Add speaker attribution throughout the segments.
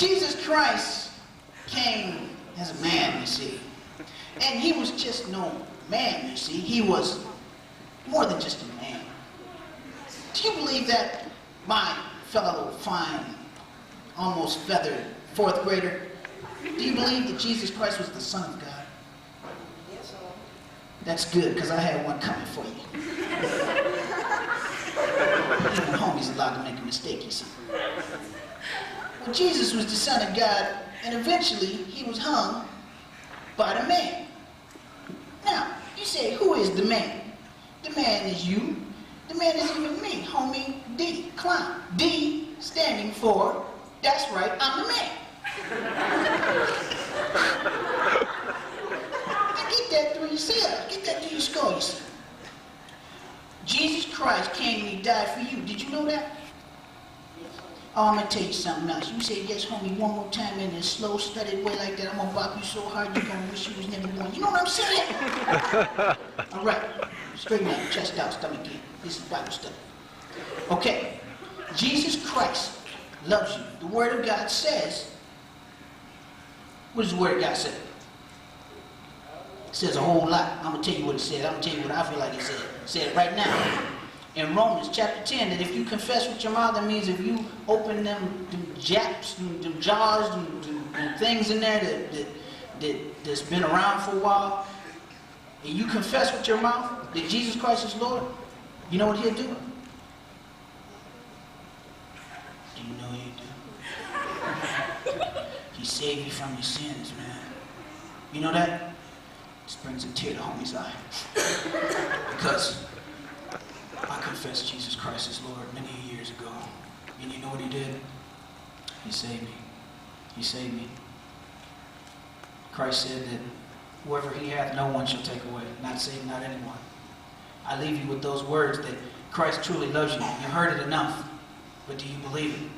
Speaker 1: Jesus Christ came as a man, you see. And he was just no man, you see. He was more than just a man. Do you believe that, my fellow fine, almost feathered fourth grader? Do you believe that Jesus Christ was the Son of God?
Speaker 2: Yes, sir.
Speaker 1: That's good, because I had one coming for you. Even homie's allowed to make a mistake, you see. Well, Jesus was the Son of God, and eventually he was hung by the man. Now, you say, who is the man? The man is you. The man is even me, homie D, clown. D standing for, that's right, I'm the man. Now get that through your seal. Get that through your skull, you see. Jesus Christ came and he died for you. Did you know that? Oh, I'm going to tell you something else. You say yes, homie, one more time in a slow, studied way like that. I'm going to bop you so hard you're going to wish you was never born. You know what I'm saying? All right. Straighten up, chest out, stomach in. This is Bible study. Okay. Jesus Christ loves you. The Word of God says, what does the Word of God say? It says a whole lot. I'm going to tell you what it said. I'm going to tell you what I feel like it said. It said it right now. In Romans chapter 10, that if you confess with your mouth, that means if you open them japs, them jars, them things in there that's been around for a while, and you confess with your mouth that Jesus Christ is Lord, you know what he'll do? Do you know he'll do? He saved you from your sins, man. You know that? This brings a tear to homie's eye. Because I confessed Jesus Christ as Lord many years ago. And you know what he did? He saved me. He saved me. Christ said that whoever he hath, no one shall take away. Not saved, not anyone. I leave you with those words that Christ truly loves you. You heard it enough. But do you believe it?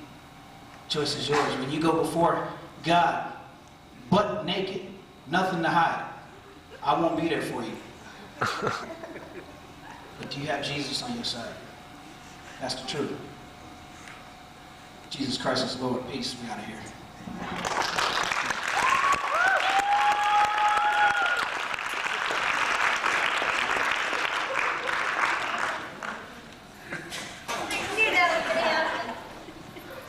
Speaker 1: Choice is yours. When you go before God, butt naked, nothing to hide, I won't be there for you. But do you have Jesus on your side? That's the truth. Jesus Christ is Lord. Peace. We out of here.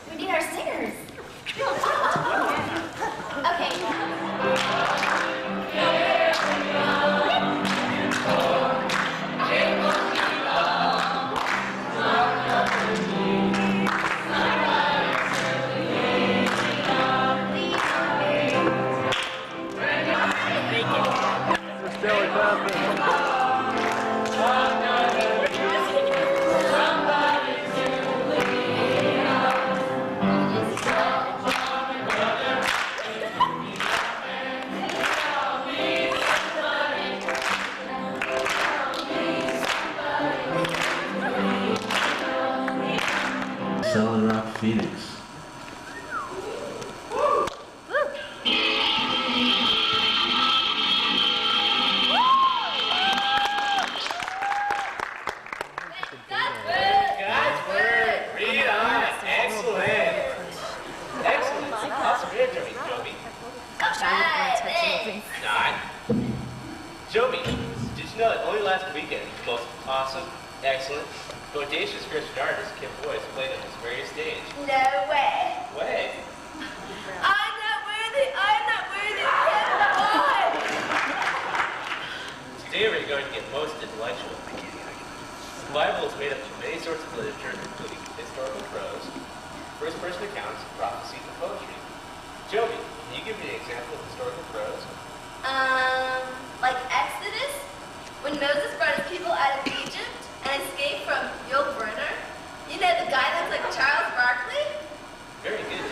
Speaker 3: We need our singers. Okay.
Speaker 4: Solid Rock Phoenix.
Speaker 5: Joby, did you know that only last weekend the most awesome, excellent, bodacious Christian artist Kim Boyce played on this very stage?
Speaker 3: No way.
Speaker 5: Way.
Speaker 3: I'm not worthy. Kim Boyce.
Speaker 5: Today we're going to get most intellectual. The Bible is made up of many sorts of literature, including historical prose, first-person accounts, prophecy, and poetry. Joby, can you give me an example of historical prose?
Speaker 3: Like Exodus, when Moses brought his people out of Egypt and escaped from Yul Brynner. You know, the guy that's like Charles Barkley?
Speaker 5: Very good.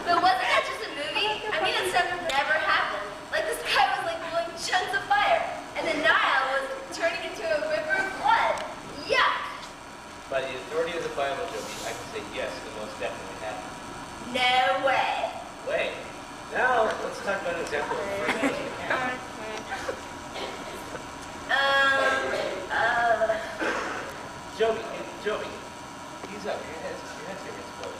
Speaker 3: But wasn't that just a movie? I mean, that stuff never happened. Like, this guy was like blowing chunks of fire, and the Nile was turning into a river of blood. Yuck!
Speaker 5: By the authority of the Bible, Joby, I can say yes, it most definitely happened.
Speaker 3: No way.
Speaker 5: Way. Now, let's talk about an example of the first person account. Joby, Ease up, your head's gonna explode.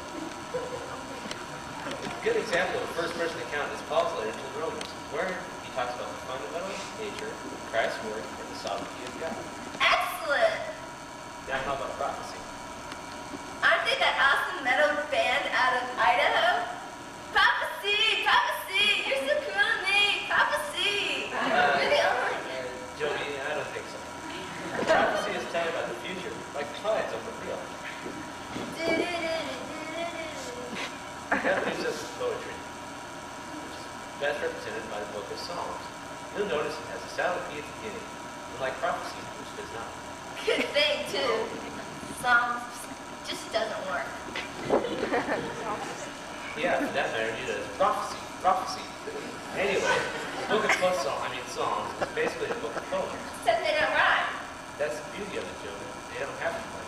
Speaker 5: A good example of a first-person account is Paul's letter to the Romans, where he talks about the fundamental nature of Christ's work and the sovereignty of God.
Speaker 3: Excellent!
Speaker 5: Now how about prophecy?
Speaker 3: Aren't they that awesome metal band out of Idaho? Prophecy! Prophecy! You're so cool to me! Prophecy! You're the only one.
Speaker 5: Jody, I don't think so. Prophecy is telling about the future, like clouds over real. That leaves us with poetry, which is best represented by the book of Psalms. You'll notice it has a silent P at the beginning, unlike prophecy, which does not.
Speaker 3: Good thing, too. Songs just doesn't work.
Speaker 5: Yeah, for that matter, neither does prophecy. Anyway, the book of Psalms is basically a book of poems.
Speaker 3: Except they don't rhyme.
Speaker 5: That's the beauty of it, Joey. They don't have to play.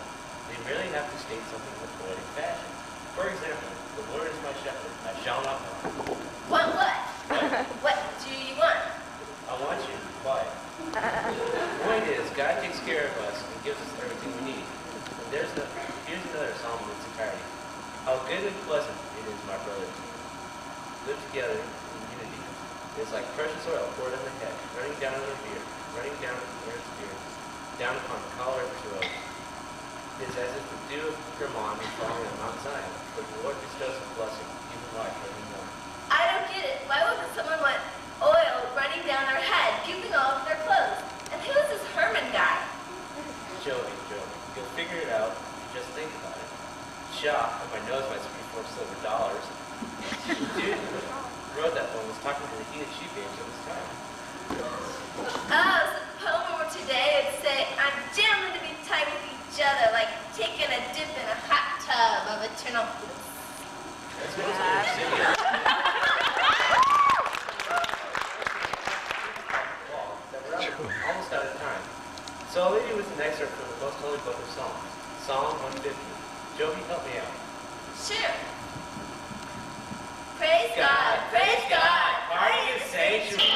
Speaker 5: They merely have to state something in a poetic fashion. For example, the Lord is my shepherd, I shall not want.
Speaker 3: Want what? What do you want?
Speaker 5: I want you to be quiet. The point is, God takes care of us and gives us everything we need. Here's another psalm in its entirety. How good and pleasant it is, my brothers, live together in unity. It is like precious oil poured on the head, running down on their beard, running down Aaron's beard, down upon the collar of his robe. It is as if the dew of Hermon is falling on Mount Zion, but the Lord bestows a blessing, even life evermore.
Speaker 3: I don't get it. Why would someone want oil running down their head, giving all of their clothes? And who is this Herman guy?
Speaker 5: Joey, you'll figure it out. Just think about it. Shop, if I knows my $64 silver dollars. The dude who wrote that one was talking to the heated sheep babes of his time.
Speaker 3: Oh, so the poem over today would say, I'm jamming to be tight with each other, like taking a dip in a hot tub of eternal bliss.
Speaker 5: That's what it's Virginia. We're almost out of time. So I'll leave you with an excerpt from the most holy book of Psalms, Psalm 150. Joey, help me out.
Speaker 3: Sure. Praise God, praise God.
Speaker 5: Party is sanctuary.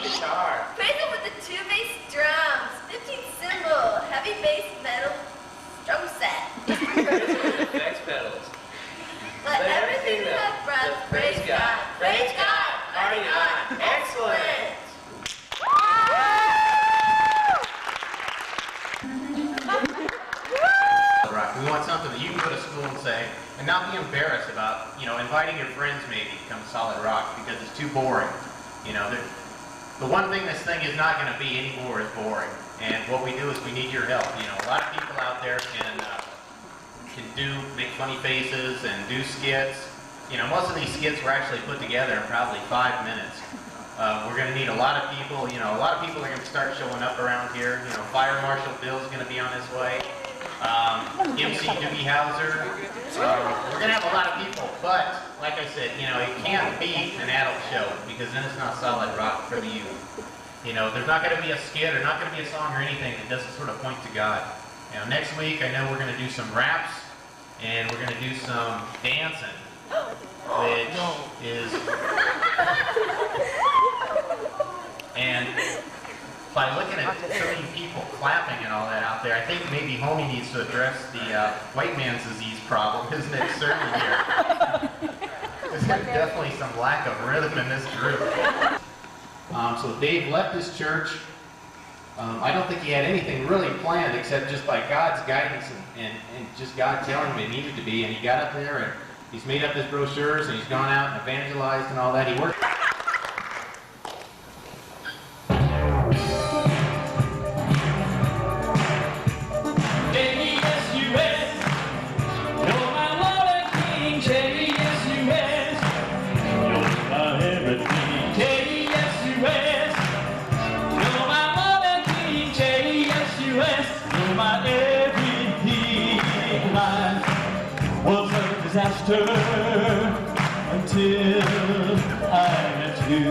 Speaker 5: Guitar.
Speaker 3: Praise him with the 2 bass drums, 15 cymbal, heavy bass metal drum set.
Speaker 5: Effects pedals.
Speaker 3: Let everything that have breath praise God. Praise God.
Speaker 5: Party on. Excellent.
Speaker 4: We want something that you can go to school and say, and not be embarrassed about, inviting your friends maybe to come to Solid Rock because it's too boring. The one thing this thing is not going to be anymore is boring. And what we do is we need your help. A lot of people out there can make funny faces and do skits. Most of these skits were actually put together in probably 5 minutes. We're going to need a lot of people. A lot of people are going to start showing up around here. Fire Marshal Bill's going to be on his way. MC Doogie Howser. We're going to have a lot of people, but like I said, it can't be an adult show because then it's not Solid Rock for the youth. There's not going to be a skit or not going to be a song or anything that doesn't sort of point to God. Next week I know we're going to do some raps and we're going to do some dancing, which is, and by looking at so many people clapping and all that out there, I think maybe Homie needs to address the white man's disease problem, isn't it? Certainly here. There's definitely some lack of rhythm in this group. So Dave left his church. I don't think he had anything really planned except just by God's guidance and just God telling him it needed to be. And he got up there and he's made up his brochures and he's gone out and evangelized and all that. He worked.
Speaker 6: Disaster until I met you.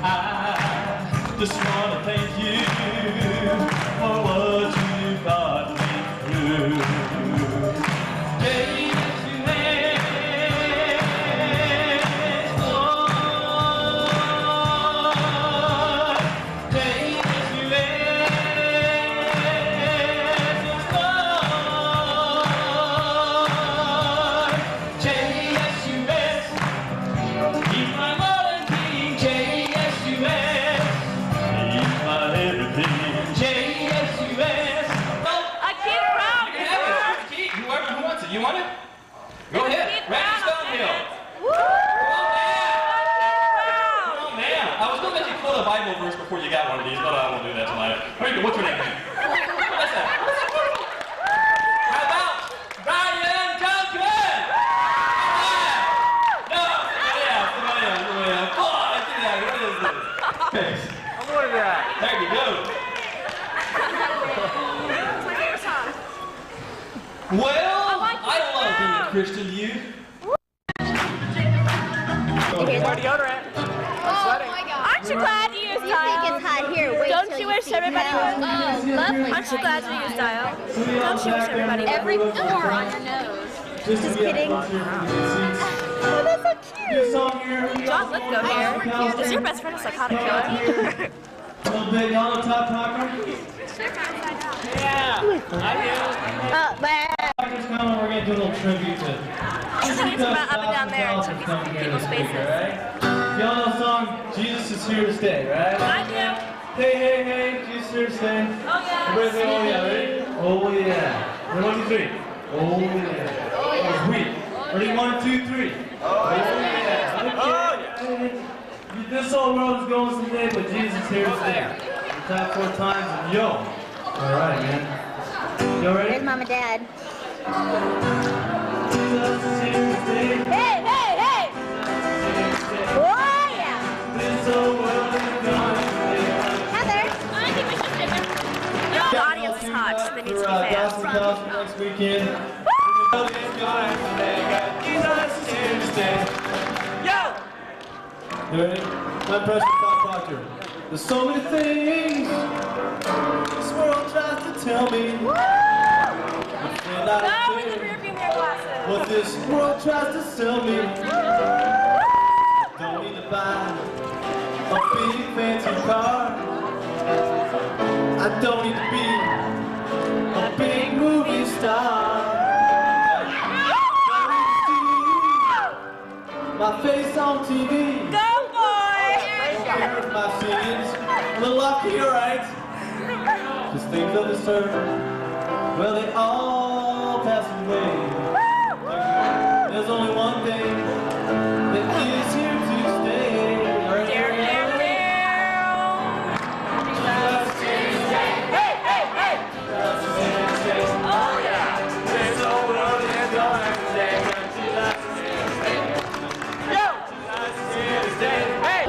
Speaker 6: I just want to thank you for what you got me through. Yes, you have. Oh, yes, Bible verse before you got one of these, but I won't do that tonight. Hey, what's your name? What's that? How about Brian Duncan? No, somebody else. Come on, let's do that. What is this? Thanks.
Speaker 5: I'm more of that.
Speaker 6: There you go. Well, I love being a Christian youth.
Speaker 5: More deodorant.
Speaker 3: Aren't you glad you use Dial?
Speaker 7: It's hot here. Wait
Speaker 3: Don't
Speaker 7: till
Speaker 3: you wish
Speaker 7: see
Speaker 3: everybody
Speaker 7: how-
Speaker 3: would?
Speaker 7: lovely.
Speaker 3: Aren't you glad you use Dial? Don't you wish everybody would?
Speaker 7: Every pore on your nose.
Speaker 6: Just
Speaker 7: kidding.
Speaker 6: Oh,
Speaker 7: that's so cute.
Speaker 3: John Lithgow here. Does your best friend a psychotic killer?
Speaker 6: Little bit yellow top Parker.
Speaker 5: Yeah, I do.
Speaker 6: Parker's coming. We're gonna do a little tribute to.
Speaker 3: She sings about up and down there and took some people's faces.
Speaker 6: Y'all know the song "Jesus is Here to Stay," right?
Speaker 3: I do.
Speaker 6: Hey, hey, hey, Jesus is here to stay.
Speaker 3: Oh yeah.
Speaker 6: Everybody say, "Oh yeah," ready? Oh yeah. 1, 2, 3. Oh yeah. Oh, sweet. Ready? 1, 2, 3. Oh yeah. Oh yeah. This whole world is going someday, but Jesus is here to stay. Tap 4 times and yo. All right, man. You ready?
Speaker 7: There's Mom and Dad.
Speaker 6: Jesus is here to stay.
Speaker 7: Hey, hey, hey! Oh, yeah!
Speaker 6: This whole world is going someday.
Speaker 7: Heather!
Speaker 3: I think we should stick it. The audience is hot. So they need to be
Speaker 6: Dawson
Speaker 3: fans.
Speaker 6: Towson next weekend. Jesus is here to stay.
Speaker 5: Yo!
Speaker 6: You ready? I'm Preston Todd Proctor. There's so many things this world tries to tell me.
Speaker 3: No, with the rearview mirror glasses.
Speaker 6: What this world tries to sell me. Don't need to buy a big fancy car. I don't need to be a big movie star. Don't need to see my face on TV.
Speaker 3: Go, boy!
Speaker 6: Here's my sins. A little lucky, alright. Cause things of this earth, well, they all pass away. There's only one thing that is here to stay. All right?
Speaker 3: Oh, yeah.
Speaker 6: This whole world is going to stay. Jesus is here to stay. Hey!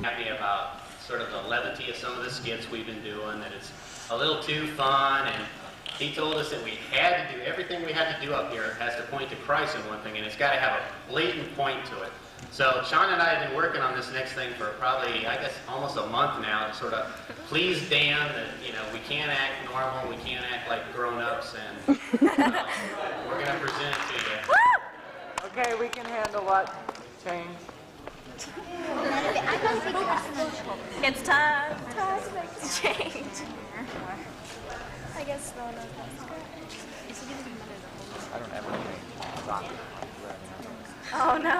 Speaker 4: Happy about sort of the levity of some of the skits we've been doing, that it's a little too fun, and he told us that we had to do, everything we had to do up here has to point to Christ in one thing, and it's got to have a blatant point to it. So Sean and I have been working on this next thing for probably, I guess, almost a month now to sort of please Dan that, you know, we can't act normal, we can't act like grown-ups, and we're going to present it to you.
Speaker 2: Okay, we can handle what? Change.
Speaker 3: It's time to make this change. I guess no one knows that's good. Oh no.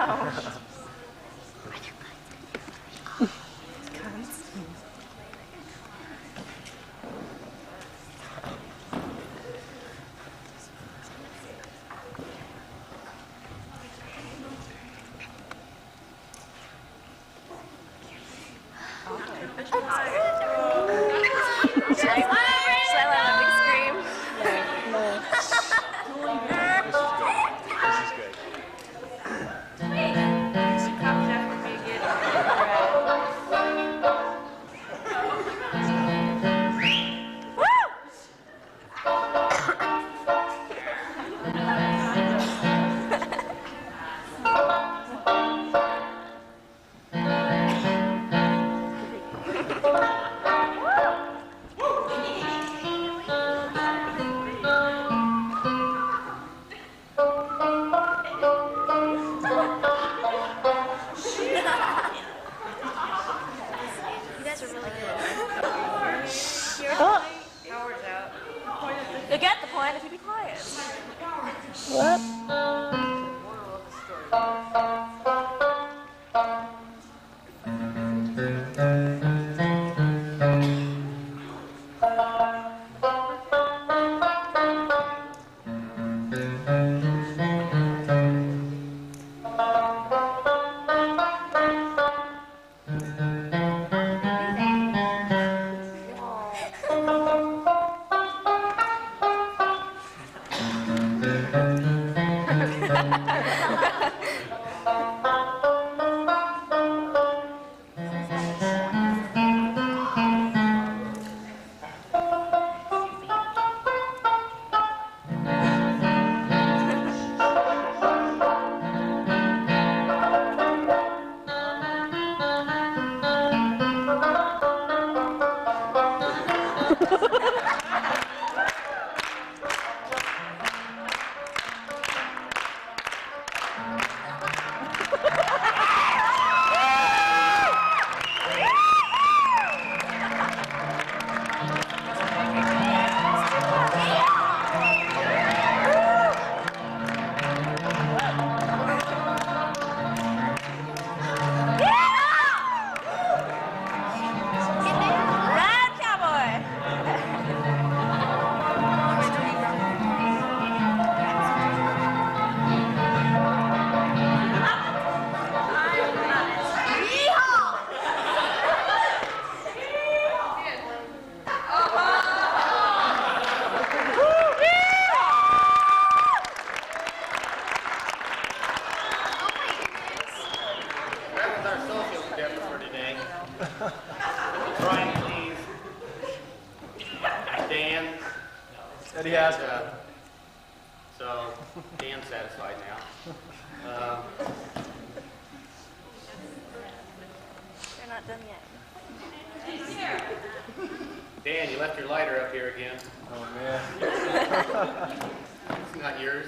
Speaker 3: Should I let him scream?
Speaker 7: What?
Speaker 4: That he has that. So, Dan's satisfied now.
Speaker 3: They're not done yet.
Speaker 4: Dan, you left your lighter up here again.
Speaker 6: Oh, man.
Speaker 4: It's not yours?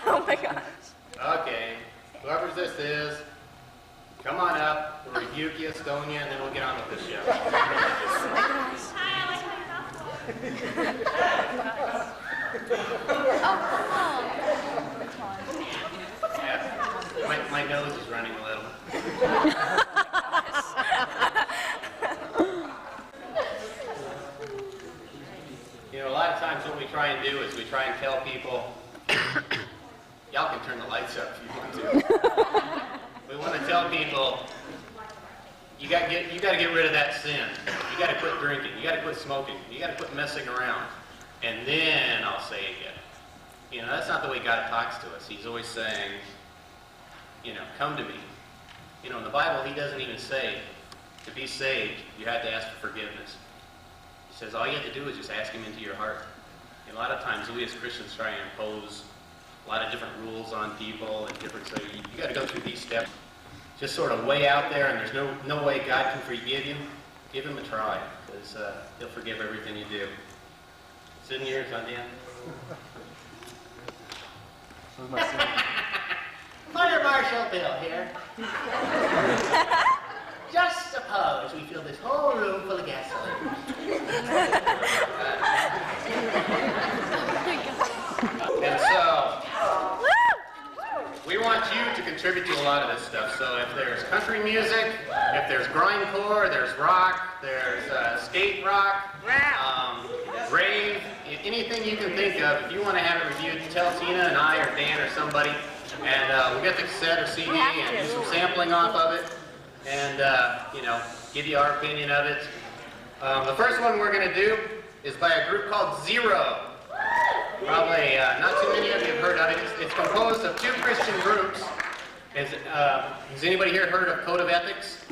Speaker 3: Oh my gosh.
Speaker 4: Okay. Whoever this is, come on up. We'll rebuke you, stone you, and then we'll get on with this show. Yeah. My nose is running a little. You know, a lot of times what we try and do is we try and tell people, y'all can turn the lights up if you want to. We want to tell people, you got to get rid of that sin. You got to quit drinking. You got to quit smoking. You got to quit messing around. And then I'll save you. You know, that's not the way God talks to us. He's always saying, you know, come to me. You know, in the Bible, he doesn't even say to be saved, you have to ask for forgiveness. He says all you have to do is just ask him into your heart. And a lot of times we as Christians try and impose a lot of different rules on people and different, so you got to go through these steps. Just sort of way out there, and there's no way God can forgive you. Give him a try, because he'll forgive everything you do. It's in yours, huh, Dan? Fire Marshal Bill here. Just suppose we fill this whole room full of gasoline. And so, we want you to contribute to a lot of this stuff. So if there's country music, if there's grindcore, there's rock, there's skate rock, rave, anything you can think of, if you want to have it reviewed, tell Tina and I or Dan or somebody, and we'll get the cassette or CD and do some sampling off of it, and you know, give you our opinion of it. The first one we're going to do is by a group called Zero. Probably not too many of you have heard of it. It's composed of two Christian groups. Has anybody here heard of Code of Ethics?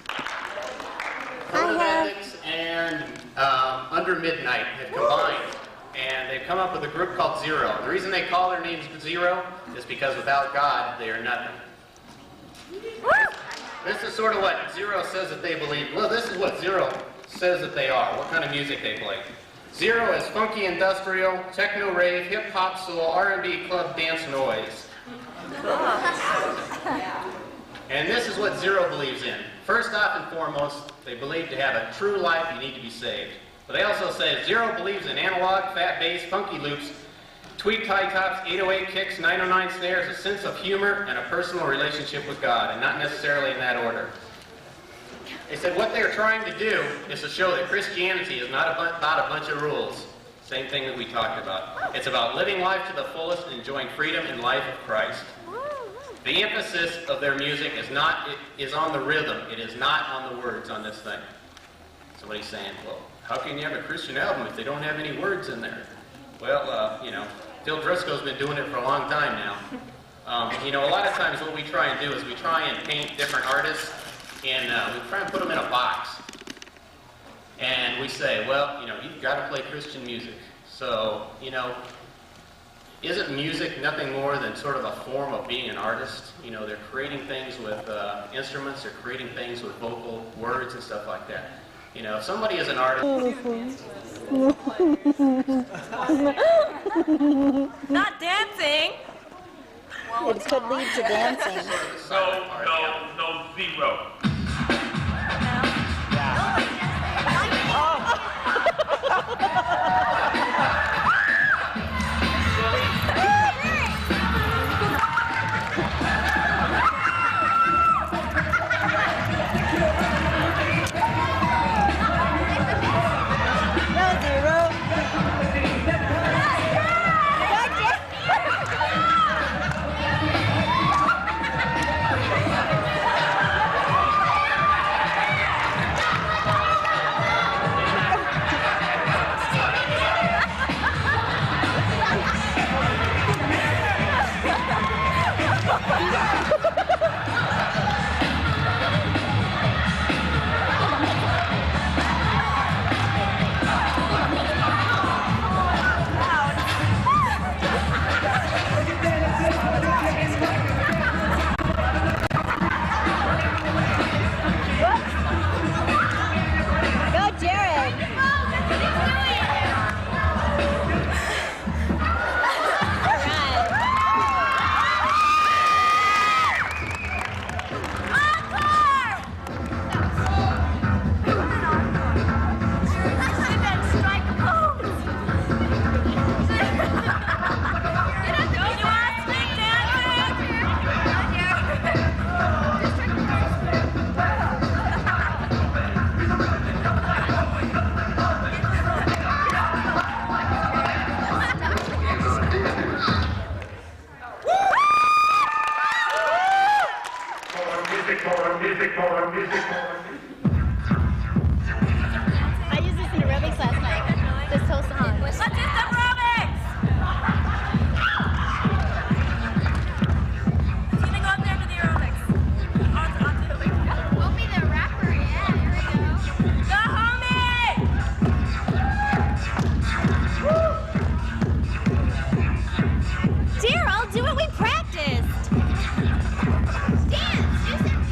Speaker 4: Code of Ethics and Under Midnight have combined, and they've come up with a group called Zero. The reason they call their names Zero is because without God, they are nothing. This is sort of what Zero says that they believe. Well, this is what Zero says that they are, what kind of music they play. Zero is funky industrial, techno rave, hip hop, soul, R&B, club, dance, noise. And this is what Zero believes in. First off and foremost, they believe to have a true life, you need to be saved. But they also say Zero believes in analog, fat bass, funky loops, Tweed tie tops, 808 kicks, 909 snares, a sense of humor, and a personal relationship with God, and not necessarily in that order. They said what they're trying to do is to show that Christianity is not about a bunch of rules. Same thing that we talked about. It's about living life to the fullest and enjoying freedom in life of Christ. The emphasis of their music is on the rhythm. It is not on the words on this thing. Somebody's saying, well, how can you have a Christian album if they don't have any words in there? Well, you know, Phil Driscoll's been doing it for a long time now. You know, a lot of times what we try and do is we try and paint different artists, and we try and put them in a box. And we say, well, you know, you've got to play Christian music. So, you know, isn't music nothing more than sort of a form of being an artist? You know, they're creating things with instruments, they're creating things with vocal words and stuff like that. You know, if somebody is an artist...
Speaker 8: Not dancing!
Speaker 7: It could lead to dancing.
Speaker 9: No, zero.
Speaker 7: I used this in aerobics last night. This whole song.
Speaker 8: Let's do some aerobics! Can you go up there to the aerobics?
Speaker 3: We'll be the rapper, yeah, here we go.
Speaker 8: Go, homie!
Speaker 7: Daryl, do what we practiced.
Speaker 3: Dance, do something.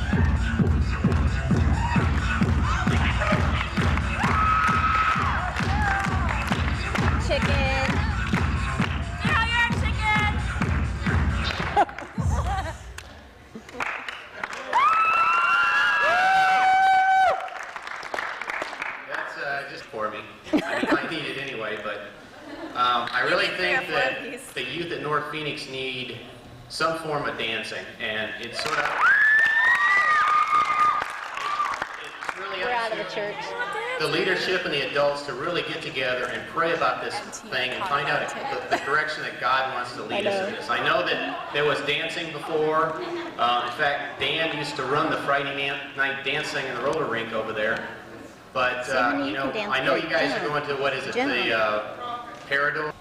Speaker 7: Chicken.
Speaker 8: Daryl, you're a chicken!
Speaker 4: That's just for me. I mean, I need it anyway, but I really think that the youth at North Phoenix need some form of dancing, and it's sort of... It's really
Speaker 7: We're out
Speaker 4: up
Speaker 7: of the
Speaker 4: to
Speaker 7: church.
Speaker 4: the leadership and the adults to really get together and pray about this thing and find out the direction that God wants to lead us in this. I know that there was dancing before. In fact, Dan used to run the Friday night dancing in the roller rink over there. But, you know, I know you guys are going to, what is it, the Parador?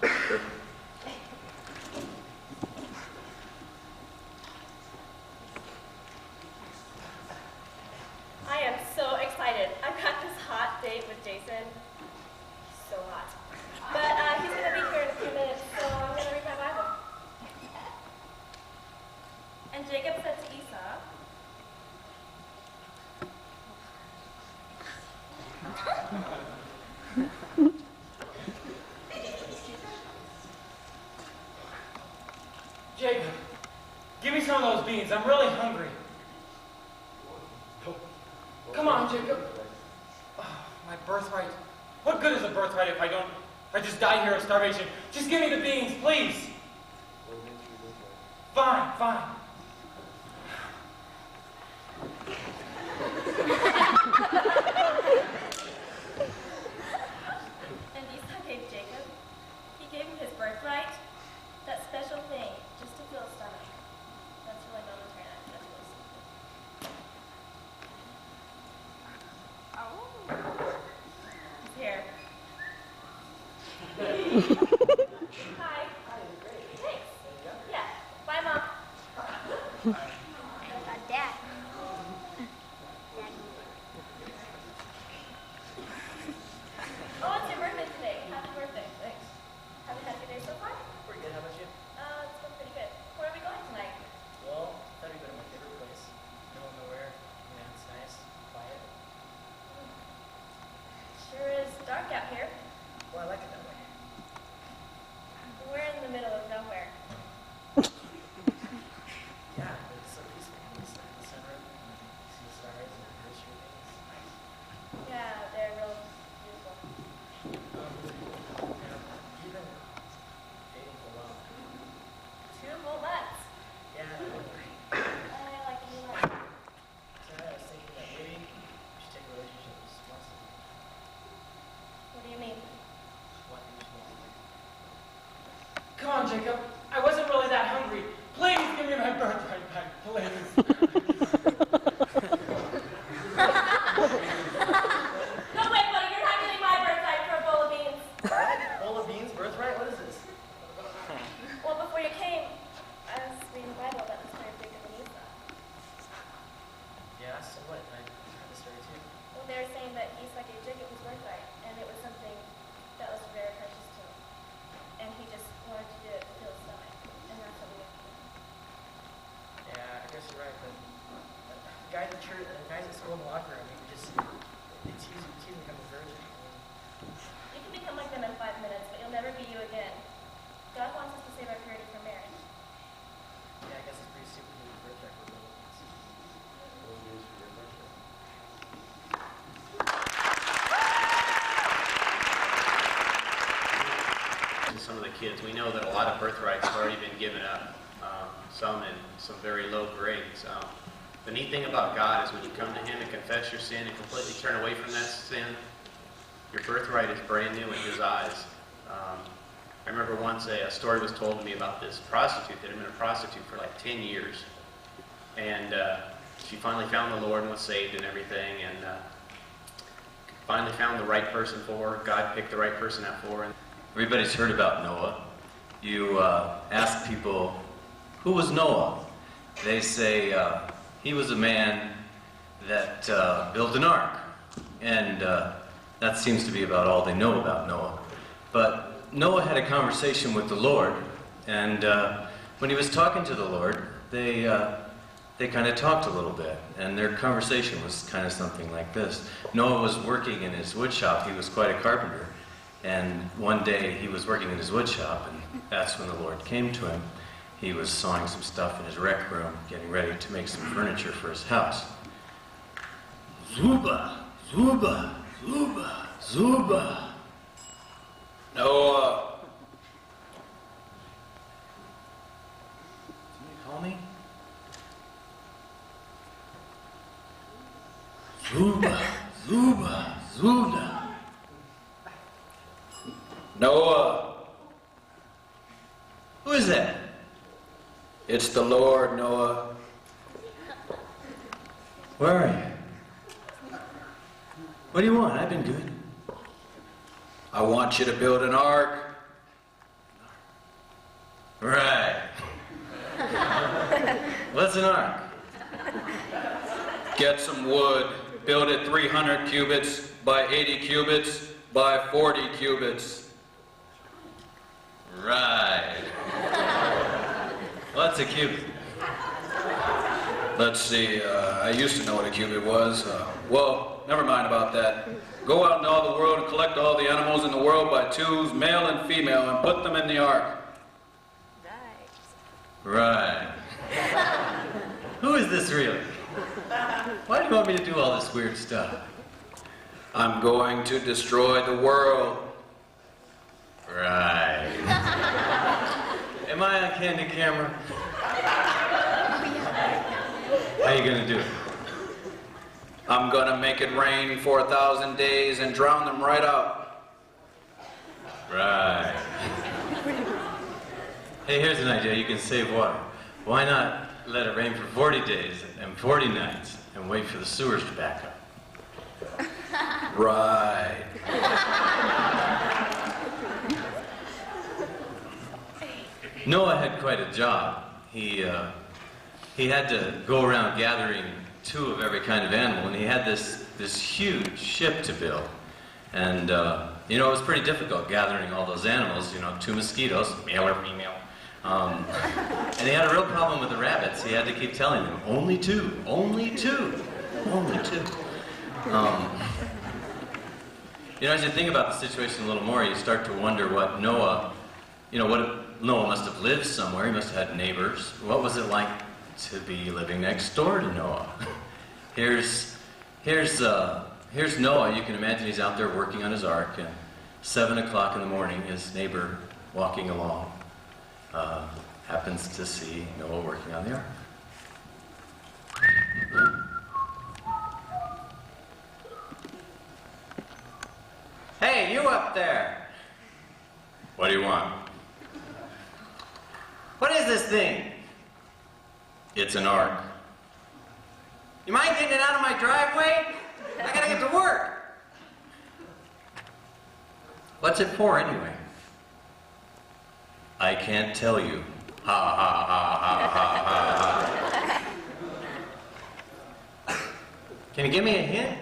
Speaker 10: I am so excited. I've got this hot date with Jason. He's so hot. But he's going to be here in a few minutes, so I'm going to read my Bible. And Jacob said to Esau,
Speaker 11: Jacob, give me some of those beans. I'm really hungry. Come on, Jacob. Oh, my birthright. What good is a birthright if I or just die here of starvation. Just give me the beans, please. Fine, fine.
Speaker 10: And Esau gave Jacob, he gave him his birthright, that special thing, just to fill his stomach. That's really momentary, that's really He's here. Hi. Thanks. Yeah. Bye, Mom.
Speaker 7: Dad.
Speaker 10: Oh, it's your birthday today. Happy birthday. Thanks. Have you had a good day so far?
Speaker 12: Pretty good. How about you?
Speaker 10: It's been pretty good. Where are we going tonight?
Speaker 12: Well, I thought we'd go to my favorite place. Middle of nowhere. Yeah, it's nice, quiet.
Speaker 10: Sure is dark out here.
Speaker 12: Well, I like it that way.
Speaker 10: We're in the middle of nowhere.
Speaker 12: Yeah, it's so peaceful. It's like the sunroom, and you see the stars and the grocery things.
Speaker 10: Yeah, they're real beautiful.
Speaker 12: You've been dating for a while.
Speaker 10: 2 whole months.
Speaker 12: Yeah, I know.
Speaker 10: I like you a lot.
Speaker 12: So I was thinking that maybe we should take a relationship just once.
Speaker 10: What do you mean?
Speaker 12: What you just want.
Speaker 11: Come on, Jacob. I wasn't really that hungry. Please give me my birthright back, please.
Speaker 10: No way, buddy. You're not getting my birthright for a bowl of beans.
Speaker 12: Bowl of beans, birthright? What is this?
Speaker 10: Well, before you came, I was reading the Bible about the story of Jacob and Esau.
Speaker 12: Yeah, so what? I heard the story too.
Speaker 10: Well, they were saying that Esau gave Jacob his birthright, and it was something that was very precious to him. And he just wanted to do it to fill his stomach. And that's what we did.
Speaker 12: Yeah, I guess you're right, but the guys at church, the guys at school in the locker room, we just, they tease me become a virgin.
Speaker 10: You can become like them in 5 minutes, but you'll never be you again. God wants us to save our purity for marriage.
Speaker 12: Yeah, I guess it's pretty stupid to do the birthright for little kids.
Speaker 4: To some of the kids, we know that a lot of birthrights have already been given up, some in some very low grades. The neat thing about God is when you come to Him and confess your sin and completely turn away from that sin, your birthright is brand new in His eyes. I remember once a story was told to me about this prostitute that had been a prostitute for like 10 years. And she finally found the Lord and was saved and everything, and finally found the right person for her. God picked the right person out for her.
Speaker 13: Everybody's heard about Noah. You ask people, who was Noah? They say he was a man that built an ark. And that seems to be about all they know about Noah. But Noah had a conversation with the Lord, and when he was talking to the Lord, they kind of talked a little bit, and their conversation was kind of something like this. Noah was working in his wood shop. He was quite a carpenter. And one day he was working in his wood shop, and that's when the Lord came to him. He was sawing some stuff in his rec room, getting ready to make some furniture for his house. Zuba, Zuba, Zuba, Zuba. Noah. Somebody call me? Zuba, Zuba, Zuba. Noah. Who is that? It's the Lord, Noah. Where are you? What do you want? I've been good. I want you to build an ark. Right. What's an ark? Get some wood. Build it 300 cubits by 80 cubits by 40 cubits. Right. What's a cubit? Let's see, I used to know what a cubit was. Well, never mind about that. Go out into all the world and collect all the animals in the world by twos, male and female, and put them in the ark. Right. Who is this really? Why do you want me to do all this weird stuff? I'm going to destroy the world. Right. Am I on Candy Camera? How you gonna do it?
Speaker 14: I'm gonna make it rain for 1,000 days and drown them right out.
Speaker 13: Right. Hey, here's an idea. You can save water. Why not let it rain for 40 days and 40 nights and wait for the sewers to back up?
Speaker 14: Right.
Speaker 13: Noah had quite a job. He had to go around gathering 2 of every kind of animal, and he had this huge ship to build. And, you know, it was pretty difficult gathering all those animals, you know, 2 mosquitoes, male or female. And he had a real problem with the rabbits. He had to keep telling them, only 2, only 2, only 2. You know, as you think about the situation a little more, you start to wonder what Noah, you know, Noah must have lived somewhere. He must have had neighbors. What was it like to be living next door to Noah? Here's Noah. You can imagine he's out there working on his ark, and 7 o'clock in the morning, his neighbor walking along happens to see Noah working on the ark. Hey, you up there! What do you want? What is this thing? It's an ark. You mind getting it out of my driveway? I gotta get to work. What's it for anyway? I can't tell you. Ha ha ha ha ha ha. Can you give me a hint?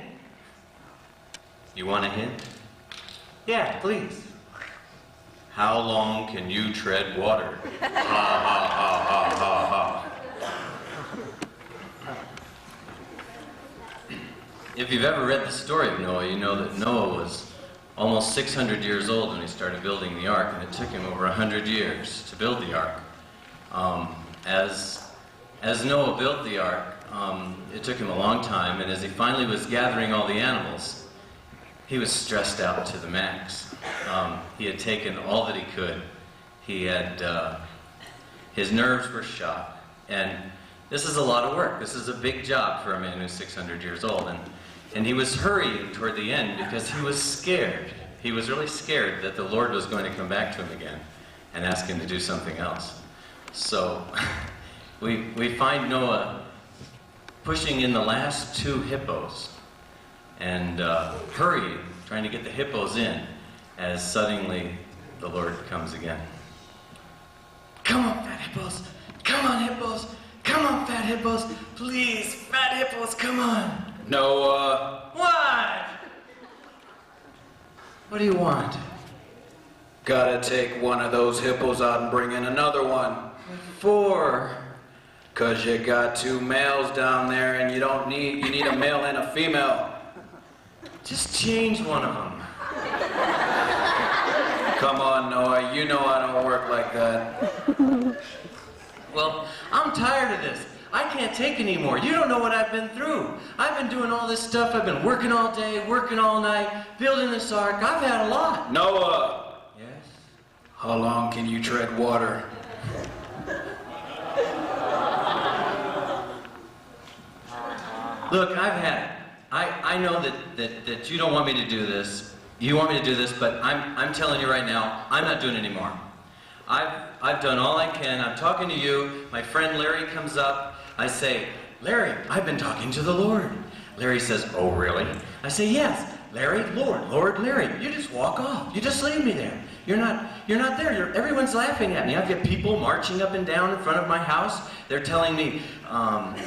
Speaker 13: You want a hint? Yeah, please. How long can you tread water? Ha ha ha ha ha ha. If you've ever read the story of Noah, you know that Noah was almost 600 years old when he started building the ark, and it took him over 100 years to build the ark. As Noah built the ark, it took him a long time, and as he finally was gathering all the animals, he was stressed out to the max. He had taken all that he could. He had, his nerves were shot, and this is a lot of work. This is a big job for a man who's 600 years old, and he was hurrying toward the end because he was scared. He was really scared that the Lord was going to come back to him again and ask him to do something else. So we find Noah pushing in the last 2 hippos and hurrying, trying to get the hippos in, as suddenly the Lord comes again. Come on, fat hippos! Come on, hippos! Come on, fat hippos! Please, fat hippos, come on!
Speaker 14: Noah.
Speaker 13: What? What do you want?
Speaker 14: Gotta take one of those hippos out and bring in another one.
Speaker 13: For?
Speaker 14: 'Cause you got 2 males down there and you need a male and a female.
Speaker 13: Just change one of them.
Speaker 14: Come on, Noah, you know I don't work like that.
Speaker 13: Well, I'm tired of this. I can't take anymore. You don't know what I've been through. I've been doing all this stuff. I've been working all day, working all night, building this ark. I've had a lot.
Speaker 14: Noah!
Speaker 13: Yes?
Speaker 14: How long can you tread water?
Speaker 13: Look, I've had it. I know that you don't want me to do this. You want me to do this, but I'm telling you right now, I'm not doing it anymore. I've done all I can. I'm talking to you. My friend Larry comes up. I say, Larry, I've been talking to the Lord. Larry says, oh, really? I say, yes. Larry, Lord, Larry. You just walk off. You just leave me there. You're not there. Everyone's laughing at me. I've got people marching up and down in front of my house. They're telling me,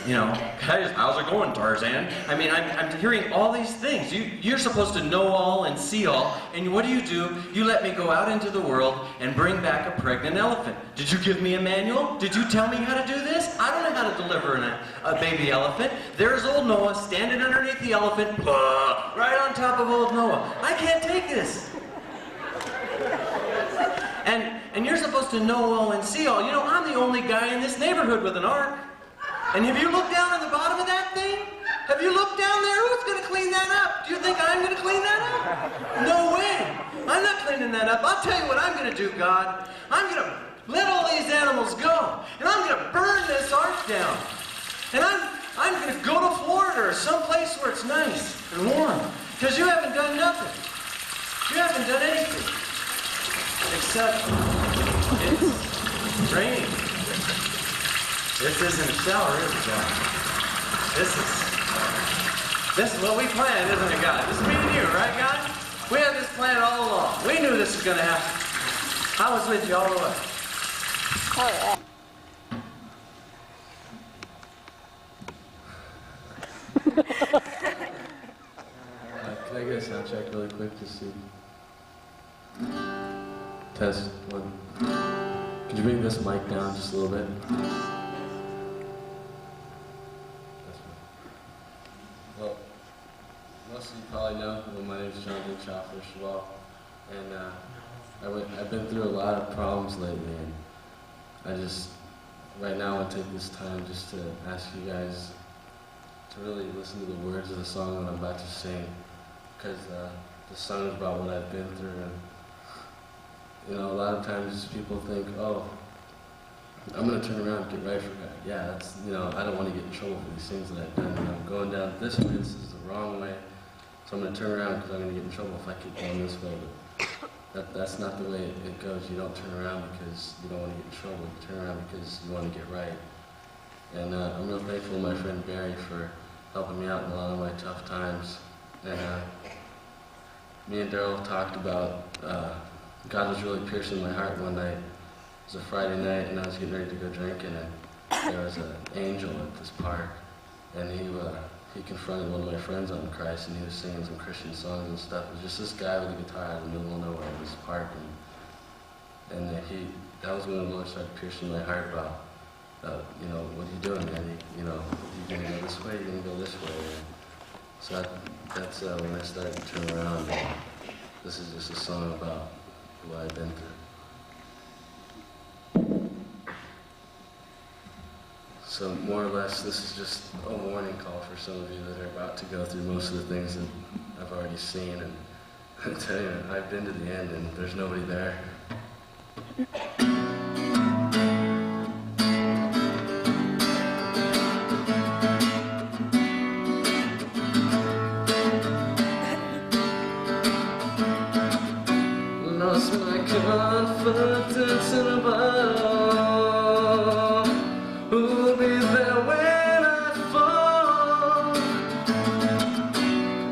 Speaker 13: you know, guys, how's it going, Tarzan? I mean, I'm hearing all these things. You're supposed to know all and see all, and what do? You let me go out into the world and bring back a pregnant elephant. Did you give me a manual? Did you tell me how to do this? I don't know how to deliver a baby elephant. There's old Noah standing underneath the elephant, right on top of old Noah. I can't take this. And you're supposed to know all and see all. You know, I'm the only guy in this neighborhood with an ark. And have you looked down at the bottom of that thing?
Speaker 15: Have you looked down there? Who's going to clean that up? Do you think I'm going to clean that up? No way. I'm not cleaning that up. I'll tell you what I'm going to do, God. I'm going to let all these animals go. And I'm going to burn this ark down. And I'm going to go to Florida or someplace where it's nice and warm. Because you haven't done nothing. You haven't done anything. Except it's raining. This isn't a shower, is it, God? This is what we planned, isn't it, God? This is me and you, right, God? We had this plan all along. We knew this was going to happen. I was with you all the way.
Speaker 7: Oh,
Speaker 16: Can I get a sound check really quick to see? Test one. Could you bring this mic down just a little bit? Well, most of you probably know, my name is John Dinshaw, first of all, and I've been through a lot of problems lately, and I just, right now I want to take this time just to ask you guys to really listen to the words of the song that I'm about to sing, because the song is about what I've been through, and you know, a lot of times people think, oh, I'm going to turn around and get right for God. Yeah, that's, you know, I don't want to get in trouble for these things that I've done. You know, I'm going down this way, this is the wrong way, so I'm going to turn around because I'm going to get in trouble if I keep going this way. But that's not the way it goes. You don't turn around because you don't want to get in trouble. You turn around because you want to get right. And I'm real thankful to my friend Barry for helping me out in a lot of my tough times. And me and Daryl talked about God was really piercing my heart one night. It was a Friday night, and I was getting ready to go drinking, and there was an angel at this park, and he confronted one of my friends on Christ, and he was singing some Christian songs and stuff. It was just this guy with a guitar out in the middle of nowhere in this park, and that was when the Lord started piercing my heart about, you know, what are you doing, man? You know, you're gonna go this way, you're gonna go this way. And so that's when I started to turn around. And this is just a song about what I've been through. So more or less, this is just a warning call for some of you that are about to go through most of the things that I've already seen. And I tell you, I've been to the end, and there's nobody there. Lost my confidence in a bottle. Who'll be there when I fall?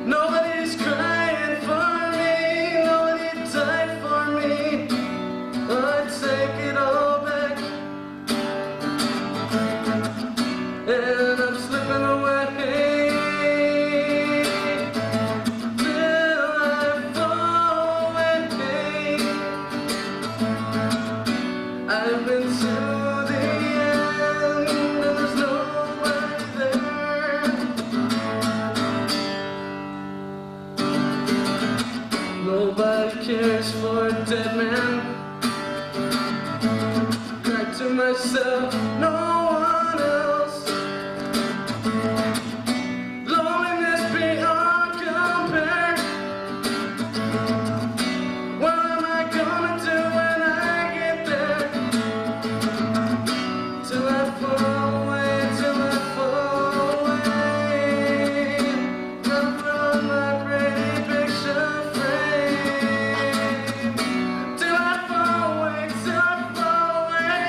Speaker 16: Nobody's crying for me, nobody died for me. I'd take it all back, and I'm slipping away. I've been to the end, and there's nobody there. Nobody cares for a dead man. Cried to myself, no one else. Loneliness beyond compare. What am I gonna do when I get there? Till I fall away, till I fall away. Gotta put on my pretty picture frame. Till I fall away, till I fall away.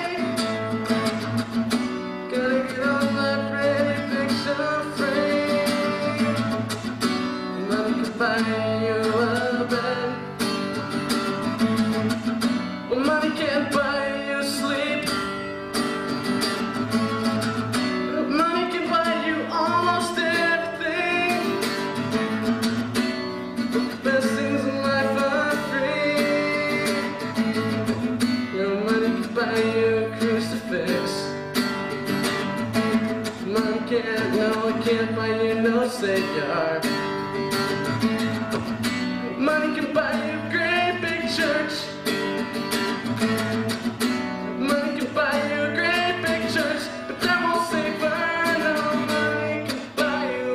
Speaker 16: Gotta get on my pretty picture frame. Money can buy you a bed. Well, money can't buy you sleep. Money can buy you almost everything. But the best things in life are free. You know, money can buy you a crucifix. Money can't, no, it can't buy you no savior. Money can buy you a great big church. Money can buy you a great big church, but that won't save her. No, money can buy you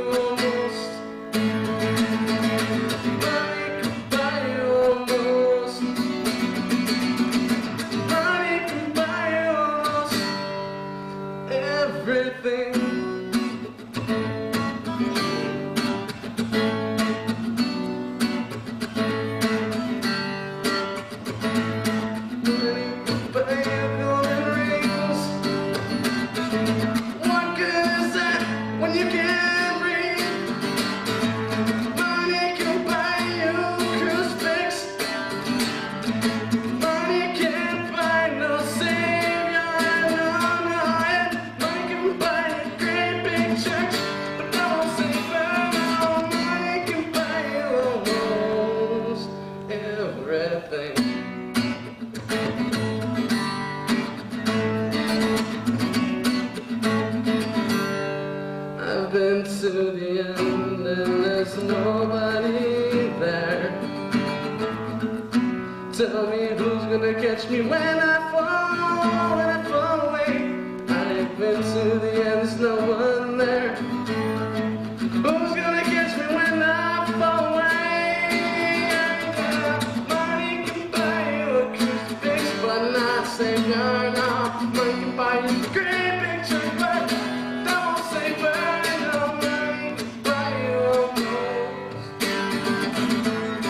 Speaker 17: gonna catch me when I